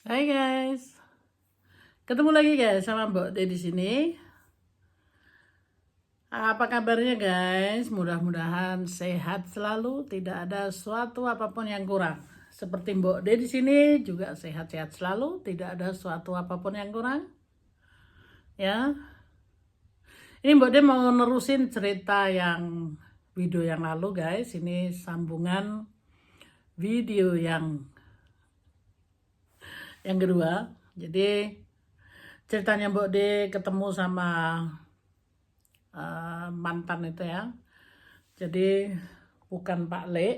Hai guys, ketemu lagi guys sama Mbak De di sini. Apa kabarnya guys? Mudah-mudahan sehat selalu, tidak ada suatu apapun yang kurang. Seperti Mbak De di sini juga sehat-sehat selalu, tidak ada suatu apapun yang kurang. Ya, ini Mbak De mau nerusin cerita yang video yang lalu guys. Ini sambungan video yang kedua. Jadi ceritanya Mbak De ketemu sama mantan itu ya. Jadi bukan Pak Le.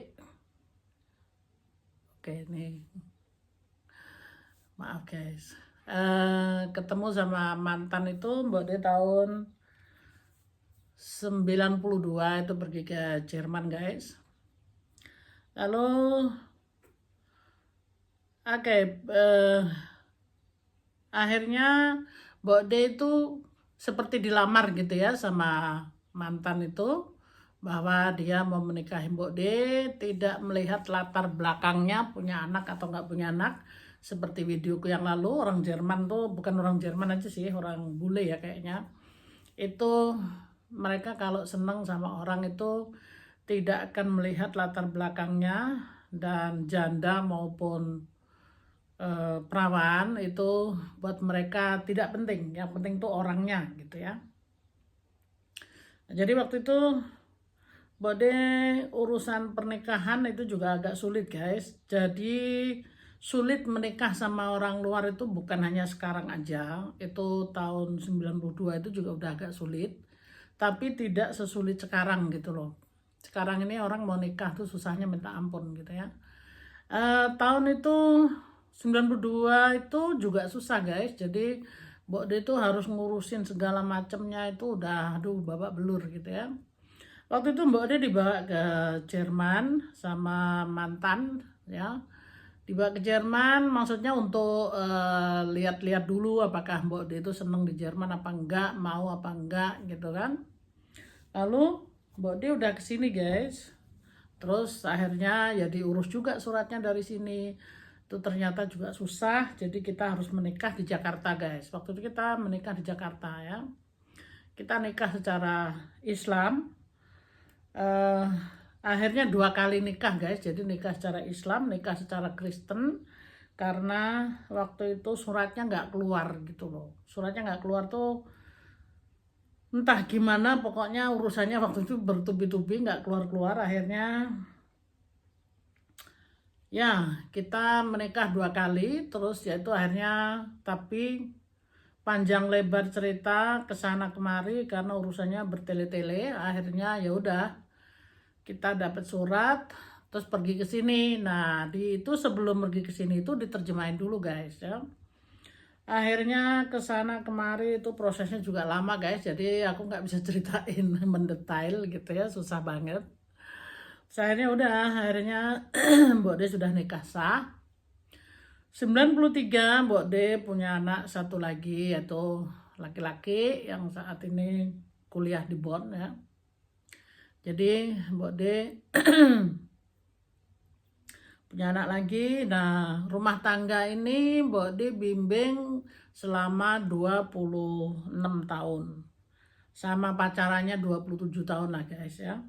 Oke, ini maaf guys. Ketemu sama mantan itu Mbak De tahun 92 itu pergi ke Jerman guys. Lalu oke, akhirnya Mbak De itu seperti dilamar gitu ya sama mantan itu, bahwa dia mau menikahi Mbak De, tidak melihat latar belakangnya punya anak atau nggak punya anak. Seperti videoku yang lalu, orang Jerman tuh, bukan orang Jerman aja sih, orang bule ya kayaknya, itu mereka kalau seneng sama orang itu tidak akan melihat latar belakangnya, dan janda maupun perawan itu buat mereka tidak penting, yang penting tuh orangnya gitu ya. Jadi waktu itu Bode urusan pernikahan itu juga agak sulit guys. Jadi sulit menikah sama orang luar itu bukan hanya sekarang aja. Itu tahun 92 itu juga udah agak sulit. Tapi tidak sesulit sekarang gitu loh. Sekarang ini orang mau nikah tuh susahnya minta ampun gitu ya. Tahun itu 92 itu juga susah guys. Jadi Bode itu harus ngurusin segala macamnya, itu udah aduh babak belur gitu ya. Waktu itu Mbak Ode dibawa ke Jerman sama mantan ya. Dibawa ke Jerman maksudnya untuk lihat-lihat dulu apakah Mbak Ode itu seneng di Jerman apa enggak, mau apa enggak gitu kan. Lalu Mbak Ode udah kesini guys. Terus akhirnya ya diurus juga suratnya dari sini. Itu ternyata juga susah, jadi kita harus menikah di Jakarta guys. Waktu itu kita menikah di Jakarta ya. Kita nikah secara Islam. eh, Akhirnya 2 kali nikah guys, jadi nikah secara Islam, nikah secara Kristen, karena waktu itu suratnya nggak keluar gitu loh. Suratnya nggak keluar tuh entah gimana, pokoknya urusannya waktu itu bertubi-tubi nggak keluar-keluar. Akhirnya ya kita menikah 2 kali, terus ya itu akhirnya, tapi panjang lebar cerita kesana kemari karena urusannya bertele-tele. Akhirnya ya udah, kita dapat surat terus pergi ke sini. Nah, di itu sebelum pergi ke sini itu diterjemahin dulu guys ya. Akhirnya ke sana kemari itu prosesnya juga lama guys. Jadi aku nggak bisa ceritain mendetail gitu ya, susah banget. Terus akhirnya udah, akhirnya Mbok De sudah nikah sah. 93 Mbok De punya anak satu lagi, yaitu laki-laki yang saat ini kuliah di Bonn ya. Jadi Mbok De punya anak lagi. Nah, rumah tangga ini Mbak De bimbing selama 26 tahun. Sama pacarannya 27 tahun lah guys ya.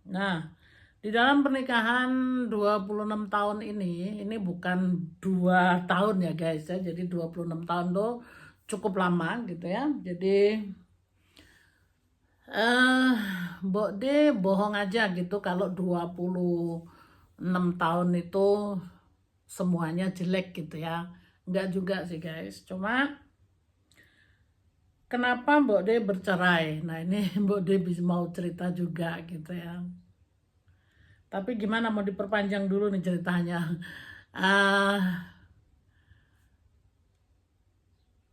Nah, di dalam pernikahan 26 tahun ini bukan 2 tahun ya guys ya. Jadi 26 tahun tuh cukup lama gitu ya. Jadi eh Mbak De bohong aja gitu kalau 26 tahun itu semuanya jelek gitu ya. Enggak juga sih guys. Cuma kenapa Mbak De bercerai? Nah ini Mbak De bisa mau cerita juga gitu ya. Tapi gimana, mau diperpanjang dulu nih ceritanya. Ah,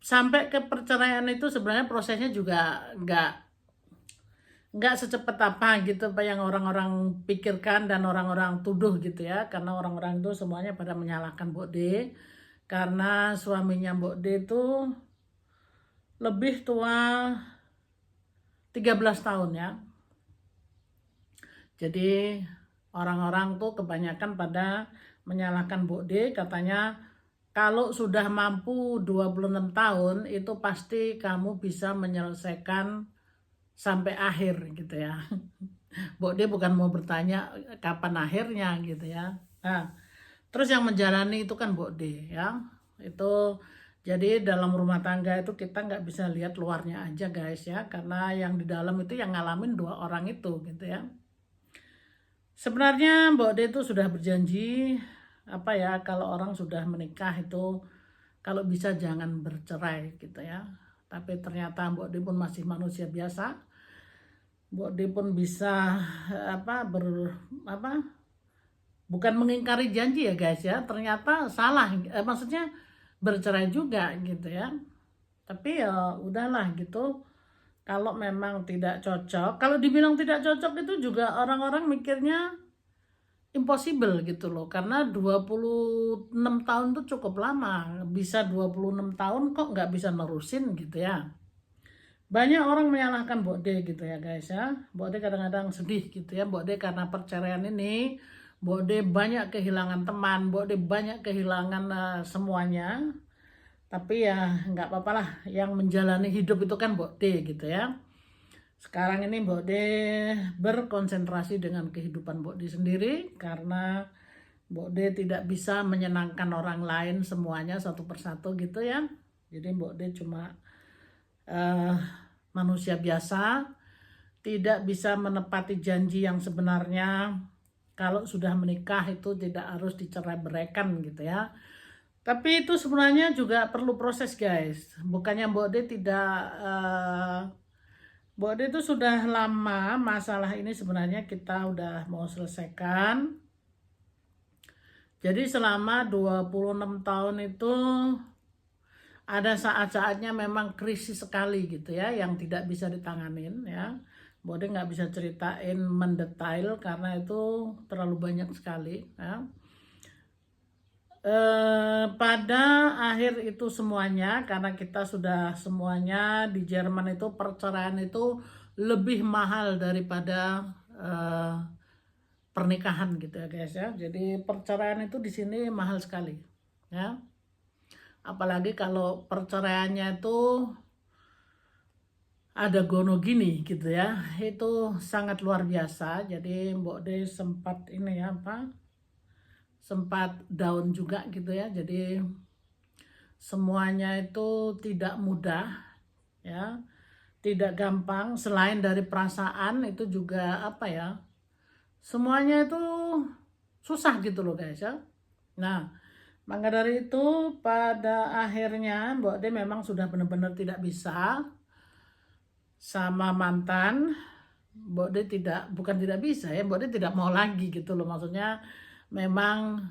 Sampai ke perceraian itu sebenarnya prosesnya juga nggak nggak secepat apa gitu apa yang orang-orang pikirkan dan orang-orang tuduh gitu ya. Karena orang-orang itu semuanya pada menyalahkan Mbak De karena suaminya Mbak De itu lebih tua 13 tahun ya. Jadi orang-orang tuh kebanyakan pada menyalahkan Mbak De, katanya kalau sudah mampu 26 tahun itu pasti kamu bisa menyelesaikan sampai akhir gitu ya. Dia bukan mau bertanya kapan akhirnya gitu ya. Nah, terus yang menjalani itu kan D ya. Itu jadi dalam rumah tangga itu kita nggak bisa lihat luarnya aja guys ya, karena yang di dalam itu yang ngalamin 2 orang itu gitu ya. Sebenarnya D itu sudah berjanji apa ya, kalau orang sudah menikah itu kalau bisa jangan bercerai gitu ya. Tapi ternyata D pun masih manusia biasa. D pun bisa apa bukan mengingkari janji ya guys ya, ternyata salah, maksudnya bercerai juga gitu ya. Tapi ya udahlah gitu, kalau memang tidak cocok, kalau dibilang tidak cocok itu juga orang-orang mikirnya impossible gitu loh, karena 26 tahun tuh cukup lama, bisa 26 tahun kok nggak bisa nerusin gitu ya. Banyak orang menyalahkan D gitu ya guys ya. D kadang-kadang sedih gitu ya, D karena perceraian ini D banyak kehilangan teman, D banyak kehilangan semuanya. Tapi ya nggak apa-apa lah, yang menjalani hidup itu kan D gitu ya. Sekarang ini D berkonsentrasi dengan kehidupan D sendiri, karena D tidak bisa menyenangkan orang lain semuanya satu persatu gitu ya. Jadi D cuma manusia biasa, tidak bisa menepati janji yang sebenarnya. Kalau sudah menikah itu tidak harus dicerai-beraikan gitu ya. Tapi itu sebenarnya juga perlu proses guys. Bukannya D tidak D itu sudah lama masalah ini sebenarnya kita udah mau selesaikan. Jadi selama 26 tahun itu ada saat-saatnya memang krisis sekali gitu ya, yang tidak bisa ditanganin ya. D nggak bisa ceritain mendetail karena itu terlalu banyak sekali ya. Pada akhir itu semuanya, karena kita sudah semuanya di Jerman itu perceraian itu lebih mahal daripada pernikahan gitu ya guys ya. Jadi perceraian itu di sini mahal sekali ya. Apalagi kalau perceraiannya itu ada gono gini gitu ya, itu sangat luar biasa. Jadi D sempat ini ya sempat down juga gitu ya. Jadi semuanya itu tidak mudah ya, tidak gampang. Selain dari perasaan itu juga apa ya, semuanya itu susah gitu loh guys ya. Nah, maka dari itu pada akhirnya D memang sudah benar-benar tidak bisa sama mantan. D bukan tidak bisa ya, D tidak mau lagi gitu loh. Maksudnya memang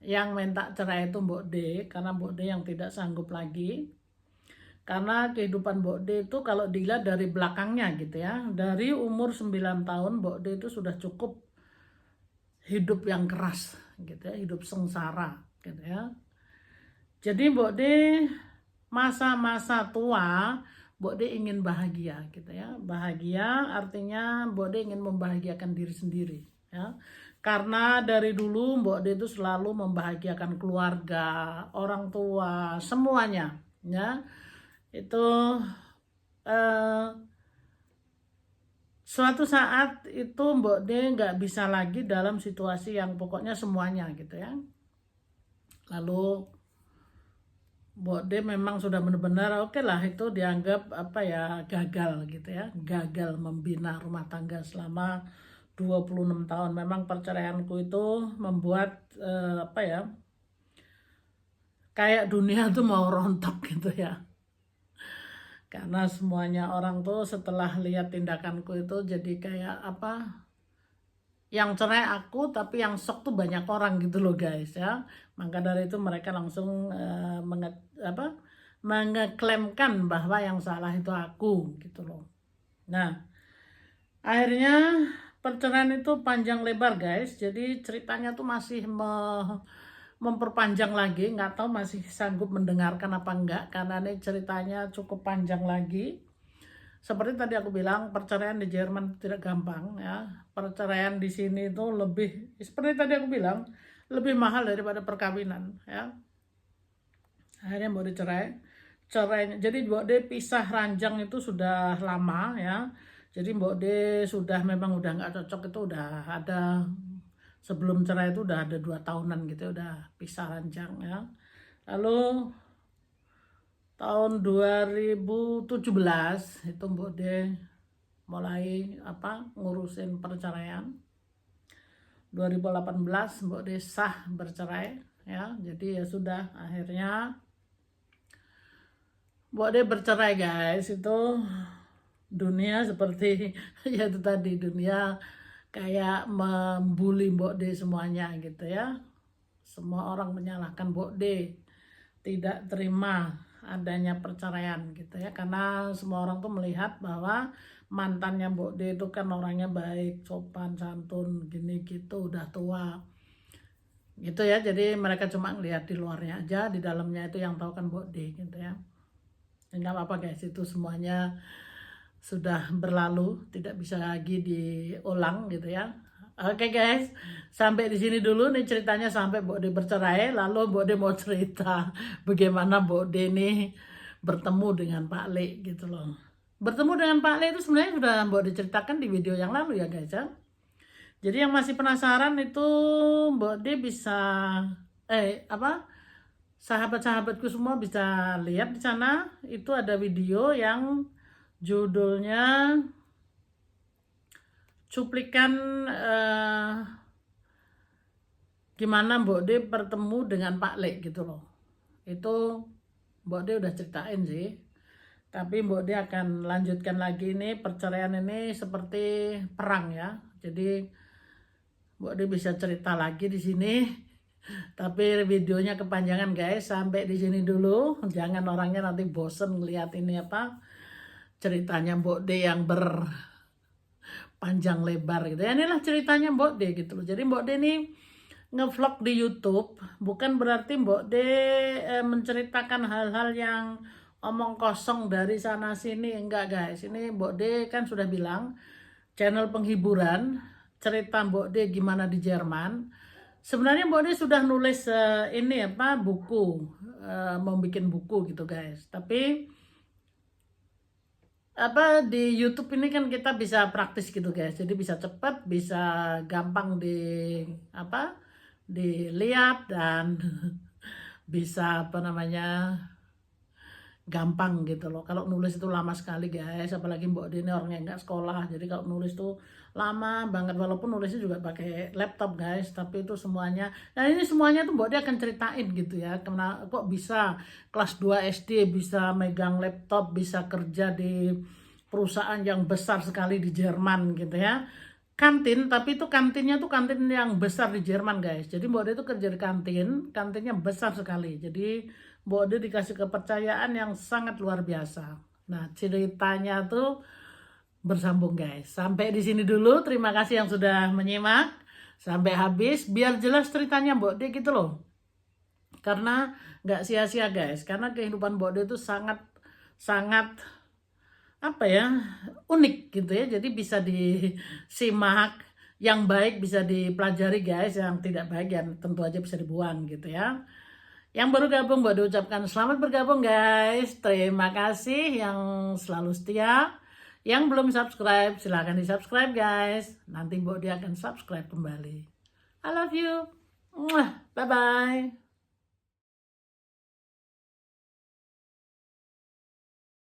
yang minta cerai itu D, karena D yang tidak sanggup lagi. Karena kehidupan D itu kalau dilihat dari belakangnya gitu ya, dari umur 9 tahun D itu sudah cukup hidup yang keras gitu ya, hidup sengsara gitu ya. Jadi D masa-masa tua D ingin bahagia gitu ya. Bahagia artinya D ingin membahagiakan diri sendiri ya. Karena dari dulu D itu selalu membahagiakan keluarga, orang tua, semuanya ya. Itu suatu saat itu D nggak bisa lagi dalam situasi yang pokoknya semuanya gitu ya. Lalu D memang sudah benar-benar oke lah, itu dianggap apa ya, gagal gitu ya, gagal membina rumah tangga selama 26 tahun. Memang perceraianku itu membuat apa ya, kayak dunia tuh mau rontok gitu ya. Karena semuanya orang tuh setelah lihat tindakanku itu jadi kayak apa, yang cerai aku tapi yang shock tuh banyak orang gitu loh guys ya. Maka dari itu mereka langsung mengeklaimkan bahwa yang salah itu aku gitu loh. Nah, akhirnya perceraian itu panjang lebar guys. Jadi ceritanya tuh masih memperpanjang lagi, nggak tahu masih sanggup mendengarkan apa enggak, karena ini ceritanya cukup panjang lagi. Seperti tadi aku bilang, perceraian di Jerman tidak gampang ya. Perceraian di sini itu lebih, seperti tadi aku bilang, lebih mahal daripada perkawinan ya. Akhirnya Mbok De cerainya. Jadi Mbok De pisah ranjang itu sudah lama ya. Jadi Mbok De sudah memang udah nggak cocok, itu udah ada sebelum cerai itu udah ada 2 tahunan gitu, udah pisah ranjang ya. Lalu tahun 2017 itu Mbok De mulai ngurusin perceraian. 2018 Mbok De sah bercerai ya. Jadi ya sudah, akhirnya Mbok De bercerai guys. Itu dunia seperti ya itu tadi, dunia kayak membuli Mbok De semuanya gitu ya. Semua orang menyalahkan Mbok De, tidak terima adanya perceraian gitu ya, karena semua orang tuh melihat bahwa mantannya Mbok De itu kan orangnya baik, sopan, santun, gini gitu, udah tua gitu ya. Jadi mereka cuma ngelihat di luarnya aja, di dalamnya itu yang tahu kan Mbok De gitu ya. Nggak apa-apa guys, itu semuanya sudah berlalu, tidak bisa lagi diulang gitu ya. Oke guys, sampai di sini dulu nih ceritanya sampai Mbok De bercerai. Lalu Mbok De mau cerita bagaimana Mbok De ini bertemu dengan Pak Le gitu loh. Bertemu dengan Pak Le itu sebenarnya sudah Mbok De ceritakan di video yang lalu ya guys ya. Jadi yang masih penasaran itu Mbok De bisa sahabat-sahabatku semua bisa lihat di sana. Itu ada video yang judulnya cuplikan gimana Mbok De bertemu dengan Pak Le gitu loh. Itu Mbok De udah ceritain sih, tapi Mbok De akan lanjutkan lagi. Ini perceraian ini seperti perang ya. Jadi Mbok De bisa cerita lagi di sini. Tapi videonya kepanjangan guys, sampai di sini dulu. Jangan orangnya nanti bosen ngeliat ini ceritanya Mbok De yang berpanjang lebar gitu ya. Inilah ceritanya Mbok De gitu loh. Jadi Mbok De ini ngevlog di YouTube, bukan berarti Mbok De menceritakan hal-hal yang omong kosong dari sana sini, enggak guys. Ini Mbok De kan sudah bilang channel penghiburan, cerita Mbok De gimana di Jerman. Sebenarnya Mbok De sudah nulis buku, mau bikin buku gitu guys. Tapi di YouTube ini kan kita bisa praktis gitu guys. Jadi bisa cepat, bisa gampang dilihat, dan bisa gampang gitu loh. Kalau nulis itu lama sekali guys, apalagi Mbok De ini orangnya nggak sekolah, jadi kalau nulis tuh lama banget. Walaupun nulisnya juga pakai laptop guys, tapi itu semuanya, nah ini semuanya tuh Mbok De akan ceritain gitu ya. Kok bisa kelas 2 SD bisa megang laptop, bisa kerja di perusahaan yang besar sekali di Jerman gitu ya. Kantin, tapi itu kantinnya tuh kantin yang besar di Jerman guys. Jadi Mbok De itu kerja di kantinnya besar sekali. Jadi Mbok De dikasih kepercayaan yang sangat luar biasa. Nah ceritanya tuh bersambung guys. Sampai di sini dulu. Terima kasih yang sudah menyimak sampai habis. Biar jelas ceritanya Mbok De gitu loh. Karena nggak sia-sia guys. Karena kehidupan Mbok De itu sangat unik gitu ya. Jadi bisa disimak, yang baik bisa dipelajari guys, yang tidak baik ya tentu aja bisa dibuang gitu ya. Yang baru gabung Mbok De ucapkan selamat bergabung guys. Terima kasih yang selalu setia. Yang belum subscribe silahkan di subscribe guys. Nanti Mbok De akan subscribe kembali. I love you. Bye bye.